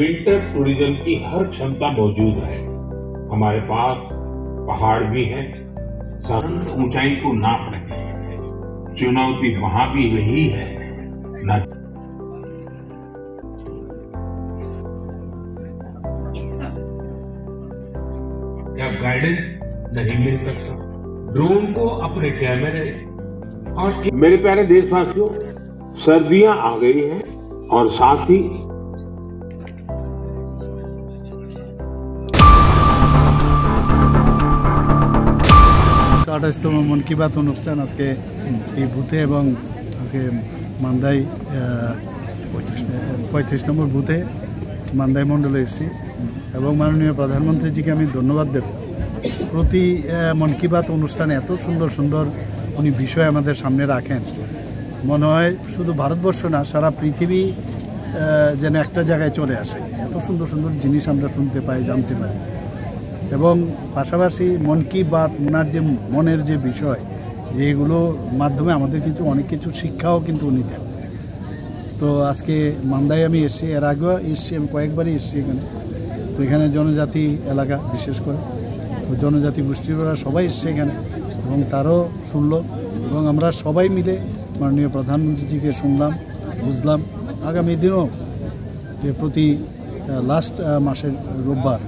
Winter tourism की हर क्षमता मौजूद है। हमारे पास पहाड़ भी है, संत ऊंचाई को नाप रहे हैं। चुनौती वहां भी यही है न क्या गाइडेंस नहीं मिल सकता। ड्रोन को अपने कैमरे और मेरे प्यारे देशवासियों, सर्दियां आ गई हैं और साथ ही আঠাশতম মন কি বাত অনুষ্ঠান আজকে এই বুথে এবং আজকে মান্দাই 35 নম্বর বুথে মান্দাই মণ্ডলে এসেছি এবং মাননীয় প্রধানমন্ত্রীজিকে আমি ধন্যবাদ দেব। প্রতি মন কি বাত অনুষ্ঠানে এত সুন্দর সুন্দর উনি বিষয় আমাদের সামনে রাখেন, মনে হয় শুধু ভারতবর্ষ না সারা পৃথিবী যেন একটা জায়গায় চলে আসে। এত সুন্দর সুন্দর জিনিস আমরা শুনতে পাই, জানতে পারি এবং পাশাপাশি মন কি বাত ওনার যে মনের যে বিষয়, যেগুলো মাধ্যমে আমাদের কিন্তু অনেক কিছু শিক্ষাও কিন্তু উনি দেন। তো আজকে মান্দায় আমি এসেছি, এর আগেও এসেছি, আমি কয়েকবারই এসেছি এখানে। তো এখানে জনজাতি এলাকা বিশেষ করে, তো জনজাতি গোষ্ঠীরা সবাই এসছে এখানে এবং তারও শুনলো এবং আমরা সবাই মিলে মাননীয় প্রধানমন্ত্রীজিকে শুনলাম, বুঝলাম। আগামী দিনও যে প্রতি লাস্ট মাসের রোববার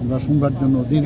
আমরা শুনবার জন্য দিন